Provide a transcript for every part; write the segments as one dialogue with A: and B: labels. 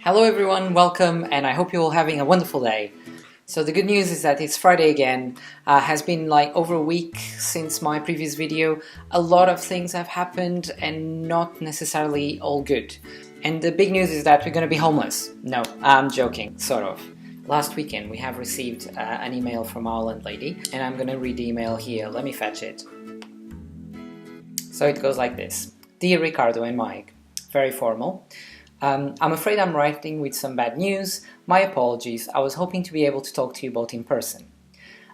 A: Hello everyone, welcome, and I hope you're all having a wonderful day. So the good news is that it's Friday again. Has been like over a week since my previous video. A lot of things have happened and not necessarily all good. And the big news is that we're gonna be homeless. No, I'm joking, sort of. Last weekend we have received an email from our landlady, and I'm gonna read the email here. Let me fetch it. So it goes like this. Dear Ricardo and Mike, very formal. I'm afraid I'm writing with some bad news. My apologies, I was hoping to be able to talk to you both in person.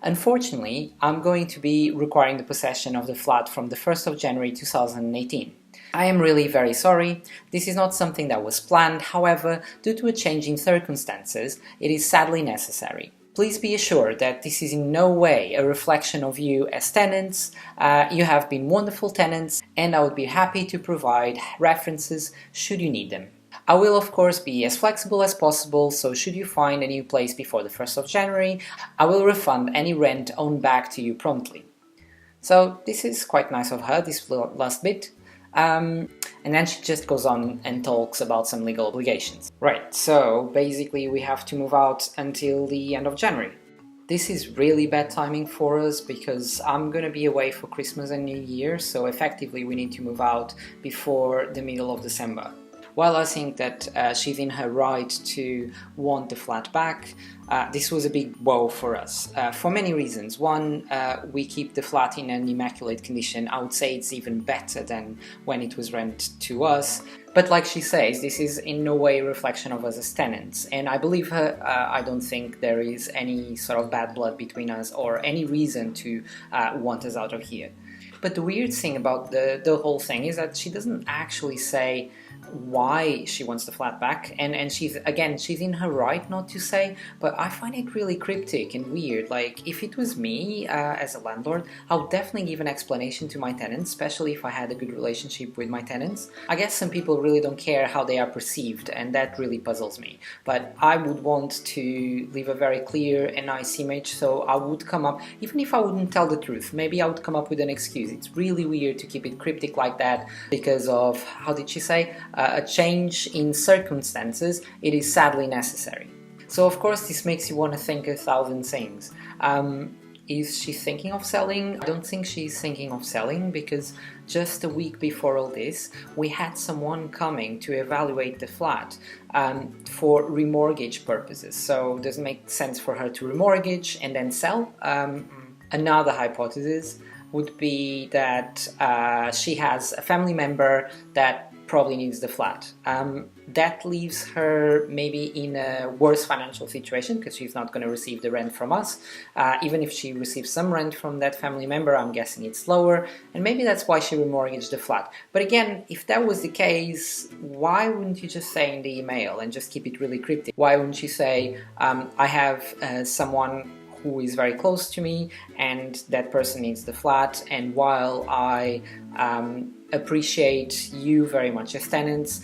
A: Unfortunately, I'm going to be requiring the possession of the flat from the 1st of January 2018. I am really very sorry. This is not something that was planned, however, due to a change in circumstances, it is sadly necessary. Please be assured that this is in no way a reflection of you as tenants. You have been wonderful tenants, and I would be happy to provide references should you need them. I will of course be as flexible as possible, so should you find a new place before the 1st of January, I will refund any rent owed back to you promptly. So this is quite nice of her, this last bit. And then she just goes on and talks about some legal obligations. Right, so basically we have to move out until the end of January. This is really bad timing for us because I'm gonna be away for Christmas and New Year, so effectively we need to move out before the middle of December. While I think that she's in her right to want the flat back, this was a big woe for us, for many reasons. One, we keep the flat in an immaculate condition. I would say it's even better than when it was rented to us. But like she says, this is in no way a reflection of us as tenants. And I believe her. I don't think there is any sort of bad blood between us or any reason to want us out of here. But the weird thing about the whole thing is that she doesn't actually say why she wants the flat back, and she's in her right not to say, but I find it really cryptic and weird. Like, if it was me as a landlord, I would definitely give an explanation to my tenants, especially if I had a good relationship with my tenants. I guess some people really don't care how they are perceived, and that really puzzles me. But I would want to leave a very clear and nice image, so I would come up, even if I wouldn't tell the truth, maybe I would come up with an excuse. It's really weird to keep it cryptic like that because of, how did she say? A change in circumstances, it is sadly necessary. So of course this makes you want to think 1,000 things. Is she thinking of selling? I don't think she's thinking of selling, because just a week before all this we had someone coming to evaluate the flat for remortgage purposes. So does it make sense for her to remortgage and then sell? Another hypothesis would be that she has a family member that probably needs the flat. That leaves her maybe in a worse financial situation because she's not going to receive the rent from us. Even if she receives some rent from that family member, I'm guessing it's lower, and maybe that's why she remortgaged the flat. But again, if that was the case, why wouldn't you just say in the email and just keep it really cryptic? Why wouldn't you say, I have someone who is very close to me and that person needs the flat, and while I appreciate you very much as tenants,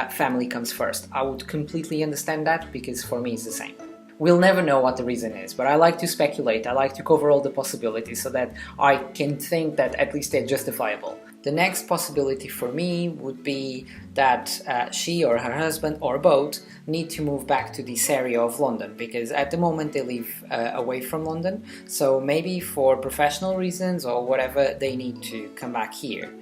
A: family comes first. I would completely understand that, because for me it's the same. We'll never know what the reason is, but I like to speculate. I like to cover all the possibilities so that I can think that at least they're justifiable. The next possibility for me would be that she or her husband or both need to move back to this area of London, because at the moment they live away from London, so maybe for professional reasons or whatever they need to come back here.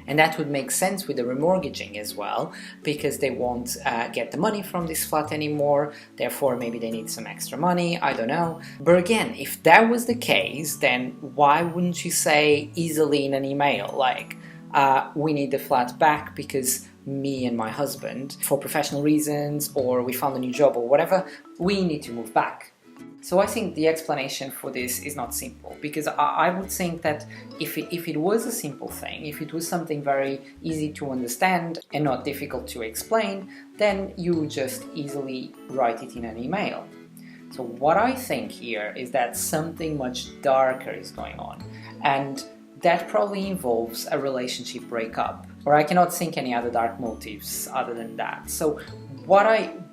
A: And that would make sense with the remortgaging as well, because they won't get the money from this flat anymore, therefore maybe they need some extra money, I don't know. But again, if that was the case, then why wouldn't you say easily in an email, like, we need the flat back because me and my husband, for professional reasons, or we found a new job or whatever, we need to move back. So I think the explanation for this is not simple, because I would think that if it was a simple thing, if it was something very easy to understand and not difficult to explain, then you would just easily write it in an email. So what I think here is that something much darker is going on, and that probably involves a relationship breakup, or I cannot think any other dark motives other than that. So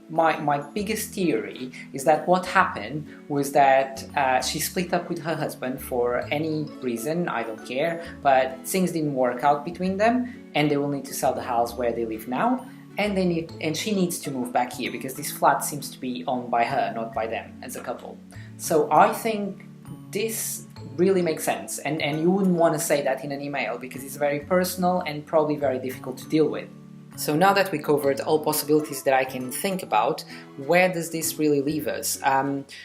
A: my biggest theory is that what happened was that she split up with her husband for any reason, I don't care, but things didn't work out between them and they will need to sell the house where they live now, and she needs to move back here because this flat seems to be owned by her, not by them as a couple. So I think this really makes sense, and you wouldn't want to say that in an email because it's very personal and probably very difficult to deal with. So now that we covered all possibilities that I can think about, where does this really leave us?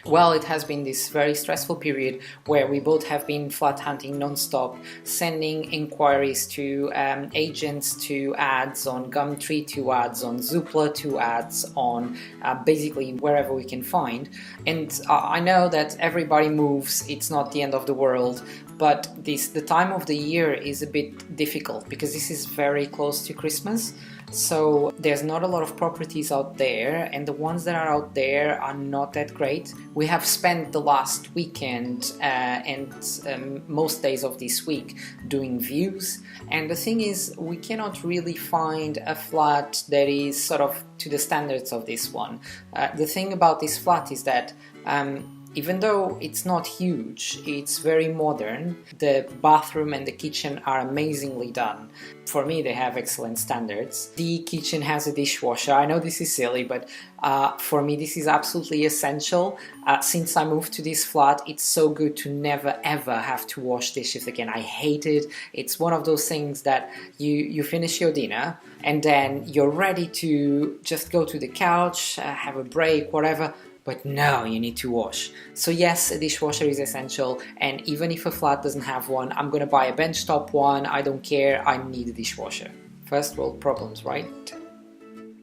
A: Well, it has been this very stressful period where we both have been flat hunting non-stop, sending inquiries to agents, to ads on Gumtree, to ads on Zoopla, to ads on basically wherever we can find. And I know that everybody moves, it's not the end of the world, but the time of the year is a bit difficult because this is very close to Christmas. So there's not a lot of properties out there, and the ones that are out there are not that great. We have spent the last weekend and most days of this week doing views, and the thing is we cannot really find a flat that is sort of to the standards of this one. The thing about this flat is that even though it's not huge, it's very modern. The bathroom and the kitchen are amazingly done. For me, they have excellent standards. The kitchen has a dishwasher. I know this is silly, but for me this is absolutely essential. Since I moved to this flat, it's so good to never ever have to wash dishes again. I hate it. It's one of those things that you finish your dinner and then you're ready to just go to the couch, have a break, whatever. But no, you need to wash. So yes, a dishwasher is essential, and even if a flat doesn't have one, I'm gonna buy a benchtop one, I don't care, I need a dishwasher. First world problems, right?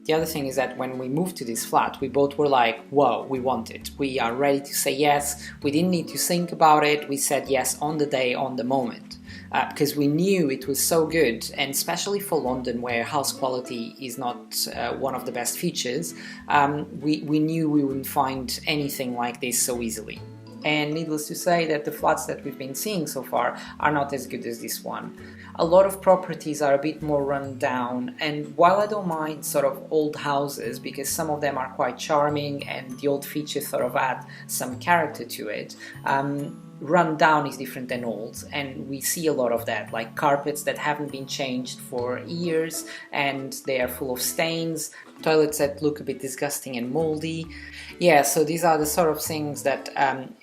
A: The other thing is that when we moved to this flat, we both were like, whoa, we want it. We are ready to say yes. We didn't need to think about it. We said yes on the day, on the moment. Because we knew it was so good, and especially for London where house quality is not one of the best features, we knew we wouldn't find anything like this so easily. And needless to say that the flats that we've been seeing so far are not as good as this one. A lot of properties are a bit more run down, and while I don't mind sort of old houses because some of them are quite charming and the old features sort of add some character to it, run down is different than old, and we see a lot of that, like carpets that haven't been changed for years and they are full of stains, toilets that look a bit disgusting and moldy. Yeah, so these are the sort of things that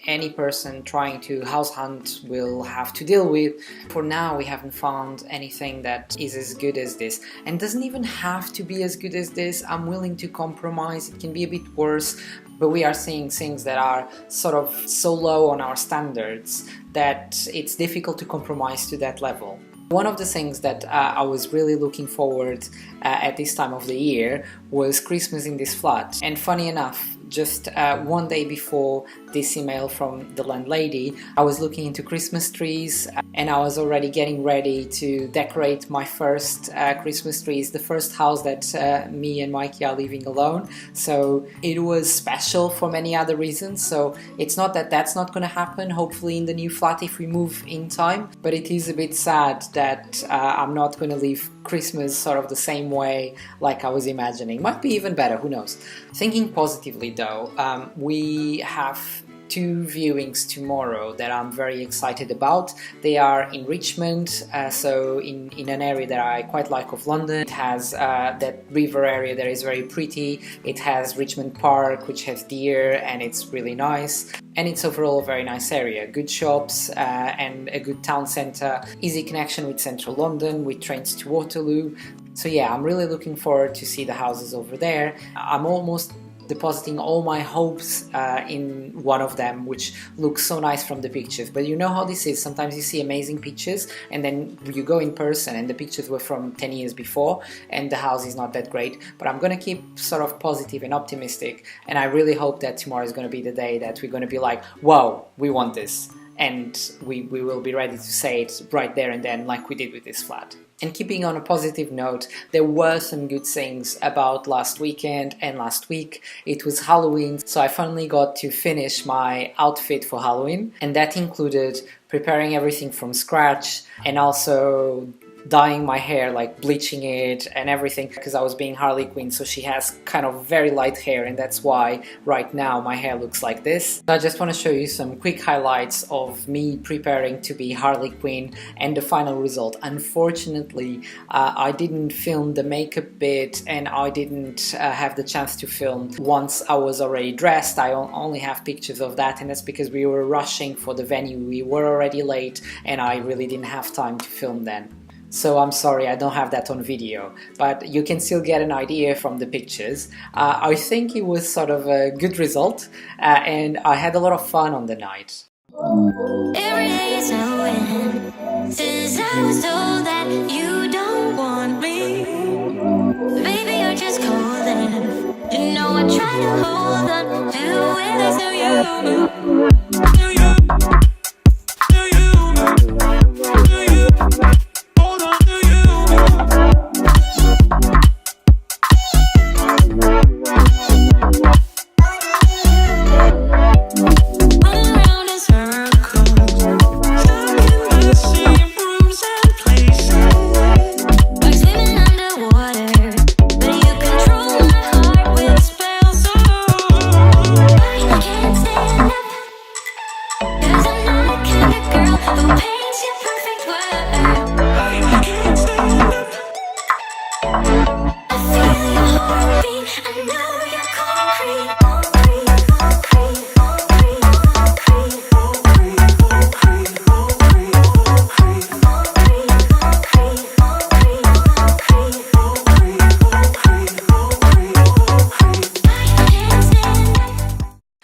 A: any person trying to house hunt will have to deal with. For now, we haven't found anything that is as good as this, and doesn't even have to be as good as this. I'm willing to compromise. It can be a bit worse, but we are seeing things that are sort of so low on our standards that it's difficult to compromise to that level. One of the things that I was really looking forward at this time of the year was Christmas in this flat. And funny enough, just one day before this email from the landlady, I was looking into Christmas trees and I was already getting ready to decorate my first Christmas trees, the first house that me and Mikey are living alone. So it was special for many other reasons. So it's not that that's not going to happen, hopefully in the new flat if we move in time, but it is a bit sad that I'm not going to leave Christmas sort of the same way like I was imagining. Might be even better, who knows. Thinking positively though, we have two viewings tomorrow that I'm very excited about. They are in Richmond, so in an area that I quite like of London. It has that river area that is very pretty. It has Richmond Park, which has deer, and it's really nice. And it's overall a very nice area. Good shops and a good town centre. Easy connection with central London, with trains to Waterloo. So yeah, I'm really looking forward to see the houses over there. I'm almost depositing all my hopes in one of them, which looks so nice from the pictures. But you know how this is, sometimes you see amazing pictures and then you go in person and the pictures were from 10 years before and the house is not that great. But I'm going to keep sort of positive and optimistic, and I really hope that tomorrow is going to be the day that we're going to be like, wow, we want this, and we will be ready to say it right there and then like we did with this flat. And keeping on a positive note, there were some good things about last weekend and last week. It was Halloween, so I finally got to finish my outfit for Halloween, and that included preparing everything from scratch and also dyeing my hair, like bleaching it and everything, because I was being Harley Quinn, so she has kind of very light hair, and that's why right now my hair looks like this. I just want to show you some quick highlights of me preparing to be Harley Quinn and the final result. Unfortunately, I didn't film the makeup bit, and I didn't have the chance to film once I was already dressed. I only have pictures of that, and that's because we were rushing for the venue. We were already late and I really didn't have time to film then. So I'm sorry I don't have that on video, but you can still get an idea from the pictures. I think it was sort of a good result, and I had a lot of fun on the night.
B: Every day is a win, since I was told that you don't want me. Baby, you're just calling. You know I try to hold on to it next to you.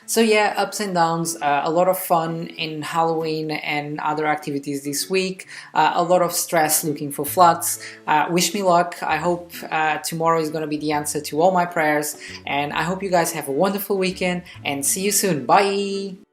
A: So yeah, ups and downs, a lot of fun in Halloween and other activities this week, a lot of stress looking for flats. Wish me luck. I hope tomorrow is going to be the answer to all my prayers, and I hope you guys have a wonderful weekend and see you soon. Bye!